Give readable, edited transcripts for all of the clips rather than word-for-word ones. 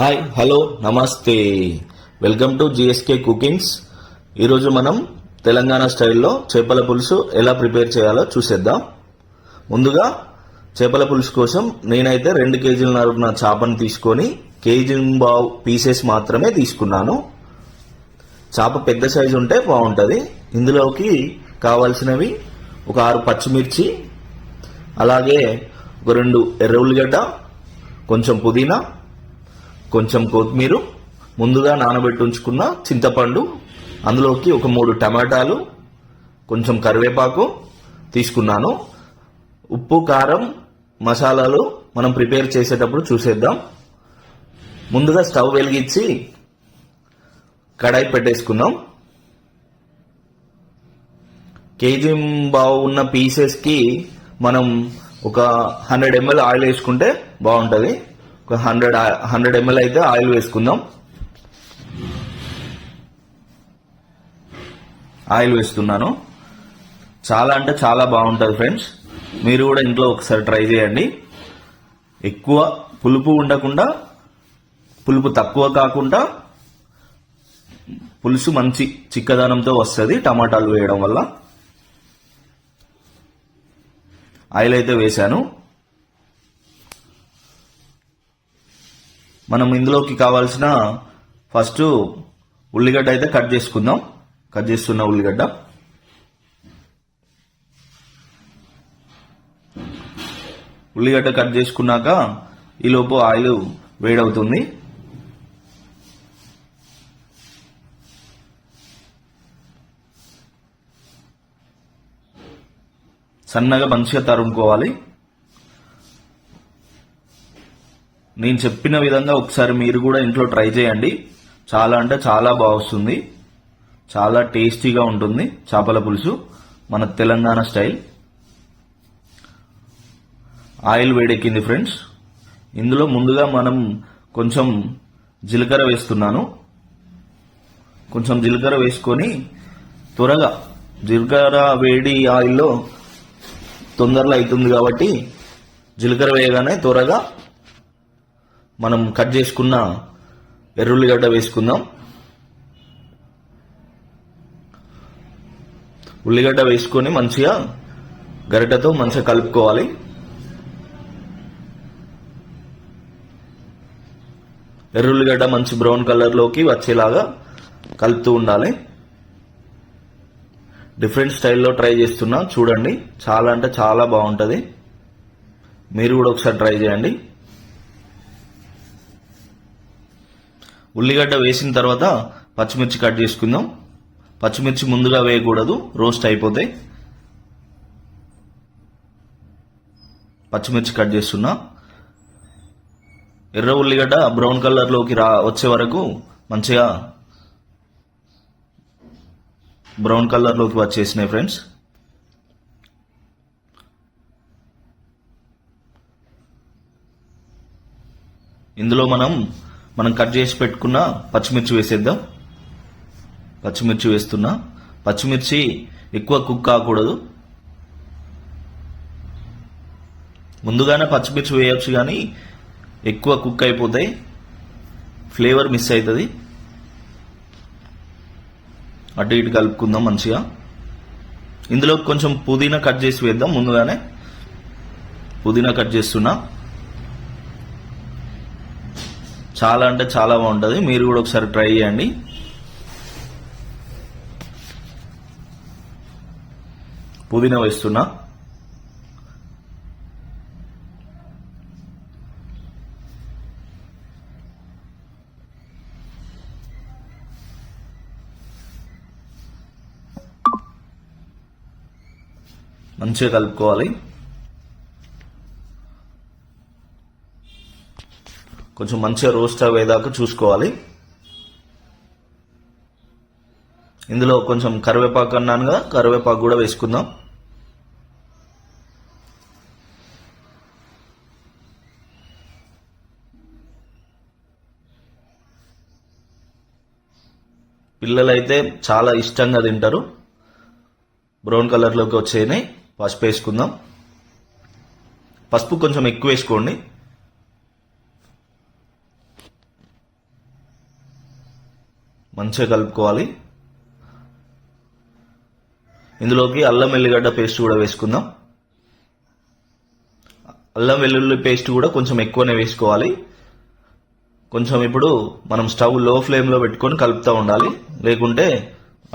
Hi hello నమస్తే, welcome to GSK cookings. ఈరోజు మనం తెలంగాణ స్టైల్లో చేపల పులుసు ఎలా ప్రిపేర్ చేయాలో చూసేద్దాం. ముందుగా చేపల పులుసు కోసం నేనైతే 2 కేజీల చేపను తీసుకొని కేజీ-పావు పీసెస్ మాత్రమే తీసుకున్నాను. చేప పెద్ద సైజు ఉంటే బాగుంటుంది. ఇందులోకి కావాల్సినవి ఒక 6 పచ్చిమిర్చి, అలాగే ఒక 2 ఎర్ర ఉల్లిగడ్డ, కొంచెం పుదీనా, కొంచెం కొత్తిమీర, ముందుగా నానబెట్టి ఉంచుకున్న చింతపండు, అందులోకి ఒక 3 టమాటాలు, కొంచెం కరివేపాకు తీసుకున్నాను. ఉప్పు, కారం, మసాలాలు మనం ప్రిపేర్ చేసేటప్పుడు చూసేద్దాం. ముందుగా స్టవ్ వెలిగించి కడాయి పెట్టేసుకుందాం. కేజీ-పావు ఉన్న పీసెస్కి మనం ఒక 100 ml ఆయిల్ వేసుకుంటే బాగుంటుంది. ఒక 100 ml అయితే ఆయిల్ వేసుకుందాం. ఆయిల్ వేస్తున్నాను. చాలా అంటే చాలా బాగుంటుంది ఫ్రెండ్స్. మీరు కూడా ఇంట్లో ఒకసారి ట్రై చేయండి. ఎక్కువ పులుపు ఉండకుండా, పులుపు తక్కువ కాకుండా పులుసు మంచి చిక్కదనంతో వస్తుంది టమాటాలు వేయడం వల్ల. ఆయిల్ అయితే వేశాను. మనం ఇందులోకి కావాల్సిన ఫస్ట్ ఉల్లిగడ్డ అయితే కట్ చేసుకుందాం. కట్ చేస్తున్న ఉల్లిగడ్డ, కట్ చేసుకున్నాక ఈలోపు ఆయిల్ వేడవుతుంది. సన్నగా మంచిగా తరుముకోవాలి. నేను చెప్పిన విధంగా ఒకసారి మీరు కూడా ఇంట్లో ట్రై చేయండి. చాలా అంటే చాలా బాగుంది. చాలా టేస్టీగా ఉంటుంది చేపల పులుసు, మన తెలంగాణ స్టైల్. ఆయిల్ వేడెక్కింది ఫ్రెండ్స్. ఇందులో ముందుగా మనం కొంచెం జీలకర్ర వేస్తున్నాను. కొంచెం జీలకర్ర వేసుకొని త్వరగా, జీలకర్ర వేడి ఆయిల్లో తొందరలో అవుతుంది కాబట్టి జీలకర్ర వేయగానే త్వరగా మనం కట్ చేసుకున్న ఎర్రుల్లిగడ్డ వేసుకుందాం. ఉల్లిగడ్డ వేసుకొని మంచిగా గరిటెతో మంచిగా కలుపుకోవాలి. ఎర్రుల్లిగడ్డ మంచి బ్రౌన్ కలర్లోకి వచ్చేలాగా కలుపుతూ ఉండాలి. డిఫరెంట్ స్టైల్లో ట్రై చేస్తున్నా, చూడండి. చాలా అంటే చాలా బాగుంటుంది. మీరు కూడా ఒకసారి ట్రై చేయండి. ఉల్లిగడ్డ వేసిన తర్వాత పచ్చిమిర్చి కట్ చేసుకుందాం. పచ్చిమిర్చి ముందుగా వేయకూడదు, రోస్ట్ అయిపోతాయి. పచ్చిమిర్చి కట్ చేస్తున్నా. ఎర్ర ఉల్లిగడ్డ బ్రౌన్ కలర్లోకి వచ్చే వరకు మంచిగా బ్రౌన్ కలర్లోకి వచ్చేసినాయి ఫ్రెండ్స్. ఇందులో మనం కట్ చేసి పెట్టుకున్న పచ్చిమిర్చి వేసేద్దాం. పచ్చిమిర్చి వేస్తున్నా. పచ్చిమిర్చి ఎక్కువ కుక్ కాకూడదు. ముందుగానే పచ్చిమిర్చి వేయొచ్చు, కానీ ఎక్కువ కుక్ అయిపోతాయి, ఫ్లేవర్ మిస్ అవుతుంది. అటు ఇటు కలుపుకుందాం మంచిగా. ఇందులో కొంచెం పుదీనా కట్ చేసి వేద్దాం. ముందుగానే పుదీనా కట్ చేస్తున్నా. చాలా అంటే చాలా బాగుంటుంది. మీరు కూడా ఒకసారి ట్రై చేయండి. పుదీనా వేస్తున్నా. మంచిగా కలుపుకోవాలి. కొంచెం మంచిగా రోస్ట్ అయ్యేదాకా చూసుకోవాలి. ఇందులో కొంచెం కరివేపాకు అన్నాను కదా, కరివేపాకు కూడా వేసుకుందాం. పిల్లలైతే చాలా ఇష్టంగా తింటారు. బ్రౌన్ కలర్లోకి వచ్చేయని పసుపు వేసుకుందాం. పసుపు కొంచెం ఎక్కువ వేసుకోండి. మంచిగా కలుపుకోవాలి. ఇందులోకి అల్లం వెల్లిగడ్డ పేస్ట్ కూడా వేసుకుందాం. అల్లం వెల్లుల్లి పేస్ట్ కూడా కొంచెం ఎక్కువనే వేసుకోవాలి. కొంచెం ఇప్పుడు మనం స్టవ్ లో ఫ్లేమ్లో పెట్టుకొని కలుపుతూ ఉండాలి, లేకుంటే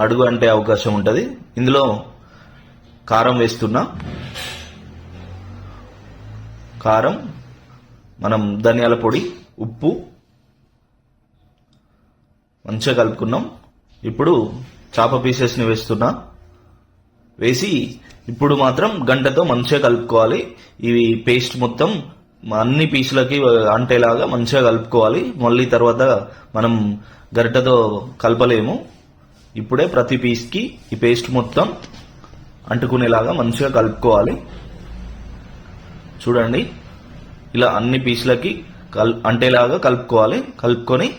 అడుగు అంటే అవకాశం ఉంటుంది. ఇందులో కారం వేస్తున్నా. కారం, మనం ధనియాల పొడి, ఉప్పు మంచిగా కలుపుకున్నాం. ఇప్పుడు చేప పీసెస్ని వేస్తున్నా. వేసి ఇప్పుడు మాత్రం గంటతో మంచిగా కలుపుకోవాలి. ఇవి పేస్ట్ మొత్తం అన్ని పీసులకి అంటేలాగా మంచిగా కలుపుకోవాలి. మళ్ళీ తర్వాత మనం గరిటెతో కలపలేము. ఇప్పుడే ప్రతి పీస్కి ఈ పేస్ట్ మొత్తం అంటుకునేలాగా మంచిగా కలుపుకోవాలి. చూడండి, ఇలా అన్ని పీసులకి అంటేలాగా కలుపుకోవాలి. కలుపుకొని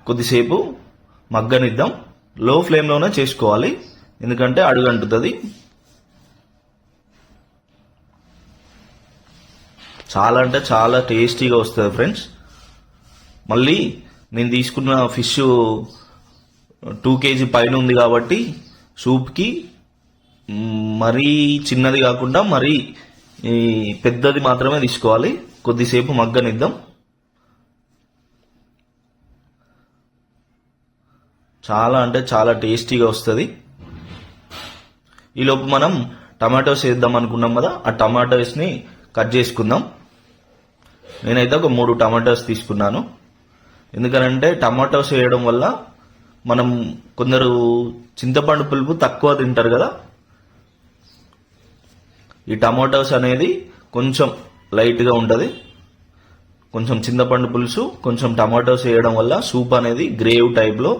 కొద్దిసేపు మగ్గనిద్దాం. లో ఫ్లేమ్లోనే చేసుకోవాలి, ఎందుకంటే అడుగు అంటుతుంది. చాలా అంటే చాలా టేస్టీగా వస్తుంది ఫ్రెండ్స్. మళ్ళీ నేను తీసుకున్న ఫిష్ 2 kg పైన ఉంది కాబట్టి సూప్కి మరీ చిన్నది కాకుండా మరీ పెద్దది మాత్రమే తీసుకోవాలి. కొద్దిసేపు మగ్గనిద్దాం. చాలా అంటే చాలా టేస్టీగా వస్తుంది. ఈలోపు మనం టమాటోస్ వేద్దాం అనుకున్నాం కదా, ఆ టమాటోస్ని కట్ చేసుకుందాం. నేనైతే ఒక 3 టమాటోస్ తీసుకున్నాను. ఎందుకనంటే టమాటోస్ వేయడం వల్ల మనం కొందరు చింతపండు పులుపు తక్కువ తింటారు కదా, ఈ టమాటోస్ అనేది కొంచెం లైట్గా ఉంటుంది. కొంచెం చింతపండు పులుసు, కొంచెం టమాటోస్ వేయడం వల్ల సూప్ అనేది గ్రేవ్ టైప్లో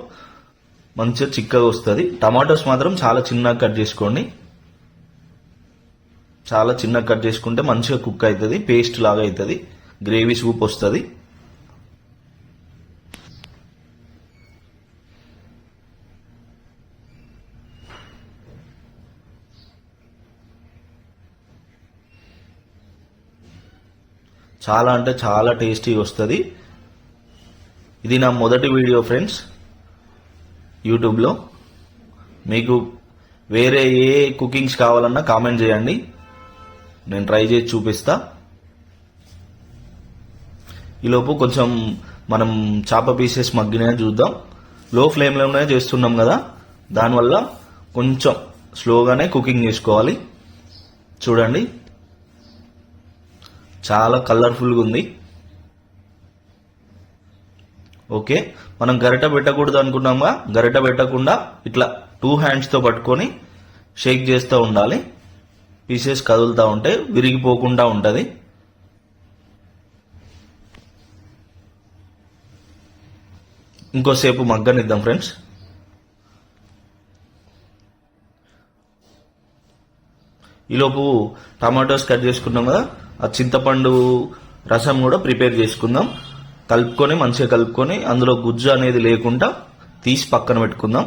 మంచిగా చిక్కగా వస్తుంది. టమాటోస్ మాత్రం చాలా చిన్నగా కట్ చేసుకోండి. చాలా చిన్నగా కట్ చేసుకుంటే మంచిగా కుక్ అవుతుంది, పేస్ట్ లాగా అవుతుంది, గ్రేవీ సూప్ వస్తుంది. చాలా అంటే చాలా టేస్టీగా వస్తుంది. ఇది నా మొదటి వీడియో ఫ్రెండ్స్ యూట్యూబ్లో. మీకు వేరే ఏ కుకింగ్స్ కావాలన్నా కామెంట్ చేయండి, నేను ట్రై చేసి చూపిస్తా. ఈలోపు కొంచెం మనం చేప పీసెస్ మగ్గినాయో చూద్దాం. లో ఫ్లేమ్లోనే చేస్తున్నాం కదా, దానివల్ల కొంచెం స్లోగానే కుకింగ్ చేసుకోవాలి. చూడండి, చాలా కలర్ఫుల్గా ఉంది. ఓకే, మనం గరిట పెట్టకూడదు అనుకున్నామా, గరిట పెట్టకుండా ఇట్లా 2 హ్యాండ్స్తో పట్టుకొని షేక్ చేస్తూ ఉండాలి. పీసెస్ కదులుతూ ఉంటే విరిగిపోకుండా ఉంటుంది. ఇంకోసేపు మగ్గనిద్దాం ఫ్రెండ్స్. ఈలోపు టమాటోస్ కట్ చేసుకున్నాం కదా, ఆ చింతపండు రసం కూడా ప్రిపేర్ చేసుకుందాం. కలుపుకొని మంచిగా కలుపుకొని అందులో గుజ్జు అనేది లేకుండా తీసి పక్కన పెట్టుకుందాం.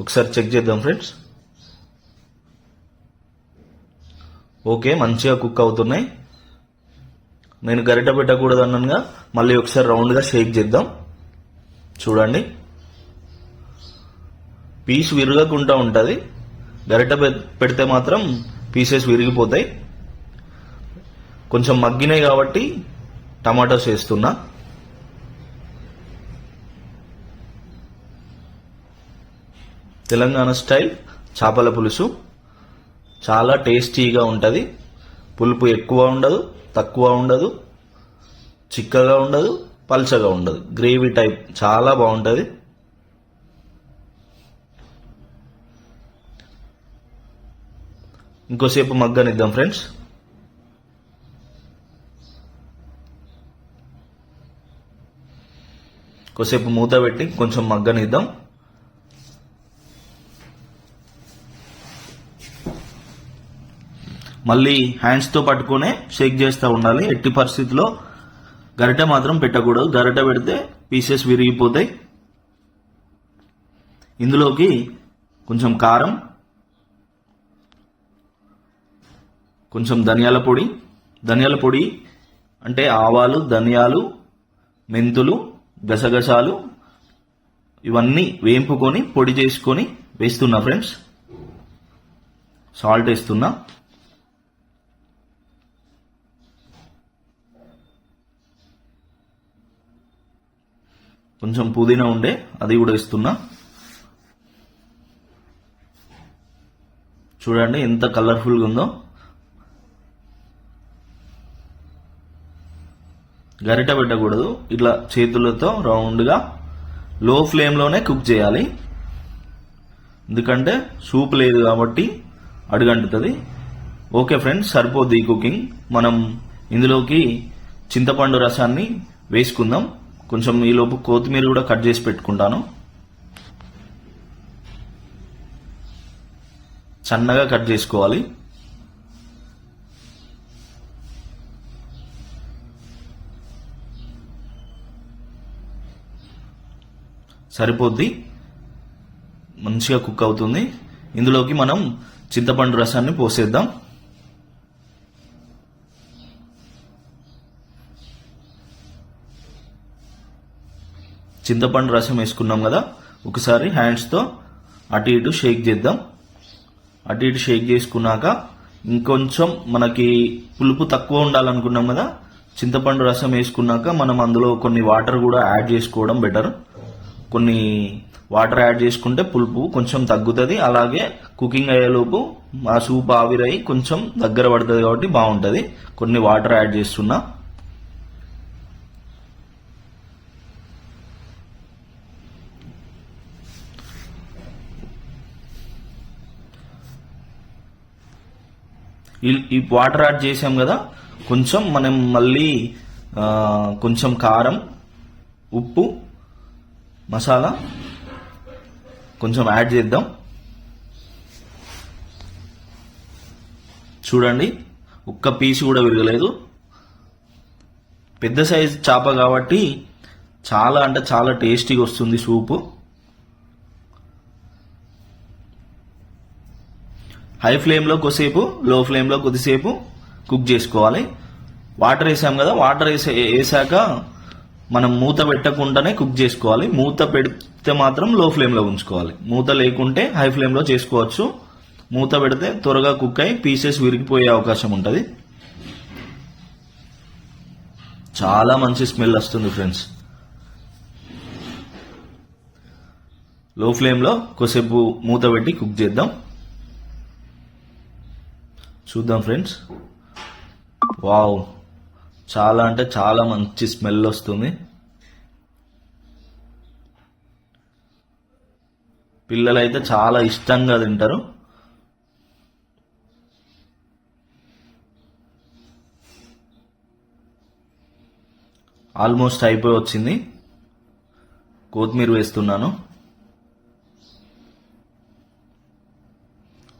ఒకసారి చెక్ చేద్దాం ఫ్రెండ్స్. ఓకే, మంచిగా కుక్ అవుతున్నాయి. నేను గరిట పెట్టకూడదు అన్నానుగా, మళ్ళీ ఒకసారి రౌండ్గా షేక్ చేద్దాం. చూడండి, పీస్ విరగకుండా ఉంటుంది. గరిట పెడితే మాత్రం పీసెస్ విరిగిపోతాయి. కొంచెం మగ్గినాయి కాబట్టి టమాటోస్ వేస్తున్నా. తెలంగాణ స్టైల్ చేపల పులుసు చాలా టేస్టీగా ఉంటుంది. పులుపు ఎక్కువ ఉండదు, తక్కువ ఉండదు, చిక్కగా ఉండదు, పల్చగా ఉండదు, గ్రేవీ టైప్ చాలా బాగుంటుంది. ఇంకోసేపు మగ్గనిద్దాం ఫ్రెండ్స్. కొద్దిసేపు మూత పెట్టి కొంచెం మగ్గనిద్దాం. మళ్ళీ హ్యాండ్స్తో పట్టుకునే షేక్ చేస్తూ ఉండాలి. ఎట్టి పరిస్థితిలో గరిటె మాత్రం పెట్టకూడదు, గరిటె పెడితే పీసెస్ విరిగిపోతాయి. ఇందులోకి కొంచెం కారం, కొంచెం ధనియాల పొడి అంటే ఆవాలు, ధనియాలు, మెంతులు, గసగసాలు ఇవన్నీ వేంపుకొని పొడి చేసుకొని వేస్తున్నా ఫ్రెండ్స్. సాల్ట్ వేస్తున్నా. కొంచెం పుదీనా ఉండే అది కూడా వేస్తున్నా. చూడండి ఎంత కలర్ఫుల్గా ఉందో. గరిట పెట్టకూడదు, ఇట్లా చేతులతో రౌండ్గా లో ఫ్లేమ్లోనే కుక్ చేయాలి. ఎందుకంటే సూప్ లేదు కాబట్టి అడుగంటుతుంది. ఓకే ఫ్రెండ్స్, సరిపోద్ది ఈ కుకింగ్. మనం ఇందులోకి చింతపండు రసాన్ని వేసుకుందాం. కొంచెం ఈలోపు కొత్తిమీర కూడా కట్ చేసి పెట్టుకుంటాను. సన్నగా కట్ చేసుకోవాలి. సరిపోద్ది, మంచిగా కుక్ అవుతుంది. ఇందులోకి మనం చింతపండు రసాన్ని పోసేద్దాం. చింతపండు రసం వేసుకున్నాం కదా, ఒకసారి హ్యాండ్స్తో అటు ఇటు షేక్ చేద్దాం. అటు ఇటు షేక్ చేసుకున్నాక ఇంకొంచెం మనకి పులుపు తక్కువ ఉండాలనుకున్నాం కదా, చింతపండు రసం వేసుకున్నాక మనం అందులో కొన్ని వాటర్ కూడా యాడ్ చేసుకోవడం బెటర్. కొన్ని వాటర్ యాడ్ చేసుకుంటే పులుపు కొంచెం తగ్గుతుంది. అలాగే కుకింగ్ అయ్యేలోపు ఆ సూప్ ఆవిరై కొంచెం దగ్గర పడుతుంది కాబట్టి బాగుంటుంది. కొన్ని వాటర్ యాడ్ చేస్తున్నా. ఈ వాటర్ యాడ్ చేసాం కదా, కొంచెం మనం మళ్ళీ కొంచెం కారం, ఉప్పు, మసాలా కొంచెం యాడ్ చేద్దాం. చూడండి ఒక్క పీస్ కూడా విరగలేదు. పెద్ద సైజ్ చేప కాబట్టి చాలా అంటే చాలా టేస్టీగా వస్తుంది సూపు. హై ఫ్లేమ్లో కొద్దిసేపు, లో ఫ్లేమ్లో కొద్దిసేపు కుక్ చేసుకోవాలి. వాటర్ వేసాం కదా, వాటర్ వేసాక మనం మూత పెట్టకుండానే కుక్ చేసుకోవాలి. మూత పెడితే మాత్రం లో ఫ్లేమ్లో ఉంచుకోవాలి. మూత లేకుంటే హై ఫ్లేమ్లో చేసుకోవచ్చు. మూత పెడితే త్వరగా కుక్ అయి పీసెస్ విరిగిపోయే అవకాశం ఉంటుంది. చాలా మంచి స్మెల్ వస్తుంది ఫ్రెండ్స్. లో ఫ్లేమ్లో కొద్దిసేపు మూత పెట్టి కుక్ చేద్దాం. చూద్దాం ఫ్రెండ్స్. వావ్, చాలా అంటే చాలా మంచి స్మెల్ వస్తుంది. పిల్లలైతే చాలా ఇష్టంగా తింటారు. ఆల్మోస్ట్ అయిపోయి వచ్చింది. కొత్తిమీర వేస్తున్నాను.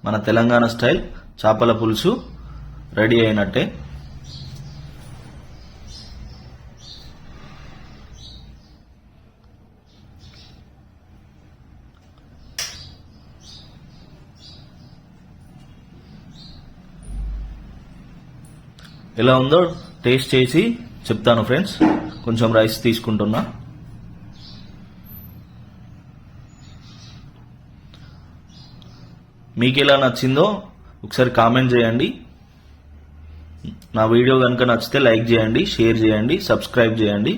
మన తెలంగాణ స్టైల్ చేపల పులుసు రెడీ అయినట్టే. ఎలా ఉందో టేస్ట్ చేసి చెప్తాను ఫ్రెండ్స్. కొంచెం రైస్ తీసుకుంటున్నా. మీకు ఎలా నచ్చిందో ఒకసారి కామెంట్ చేయండి. నా వీడియో కనుక నచ్చితే లైక్ చేయండి, షేర్ చేయండి, సబ్స్క్రైబ్ చేయండి.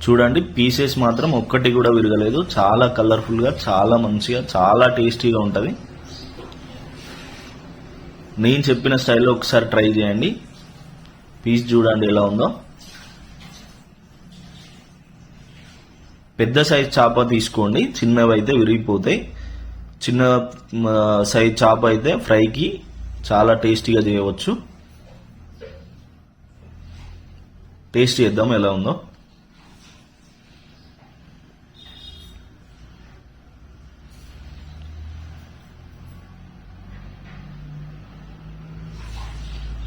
చూడండి పీసెస్ మాత్రం ఒక్కటి కూడా విరగలేదు. చాలా కలర్ఫుల్గా, చాలా మంచిగా, చాలా టేస్టీగా ఉంటుంది. నేను చెప్పిన స్టైల్లో ఒకసారి ట్రై చేయండి. పీస్ చూడండి ఎలా ఉందో. పెద్ద సైజ్ చేప తీసుకోండి, చిన్నవి అయితే విరిగిపోతాయి. చిన్న సైజ్ చేప అయితే ఫ్రైకి చాలా టేస్టీగా చేయవచ్చు. టేస్ట్ చేద్దాం ఎలా ఉందో.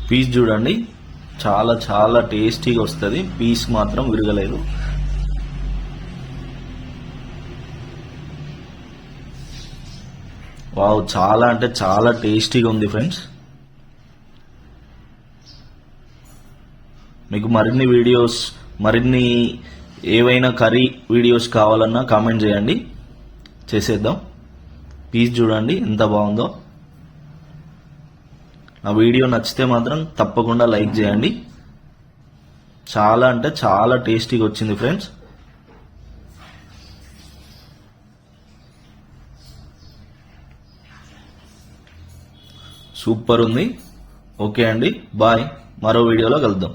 పీస్ చూడండి, చాలా చాలా టేస్టీగా వస్తుంది. పీస్ మాత్రం విరగలేదు. వావ్, చాలా అంటే చాలా టేస్టీగా ఉంది ఫ్రెండ్స్. మీకు మరిన్ని వీడియోస్ మరిన్ని ఏవైనా కర్రీ వీడియోస్ కావాలన్నా కామెంట్ చేయండి, చేసేద్దాం. పీస్ చూడండి ఎంత బాగుందో. నా వీడియో నచ్చితే మాత్రం తప్పకుండా లైక్ చేయండి. చాలా అంటే చాలా టేస్టీగా వచ్చింది ఫ్రెండ్స్. సూపర్ ఉంది. ఓకే అండి, బాయ్. మరో వీడియోలో కలుద్దాం.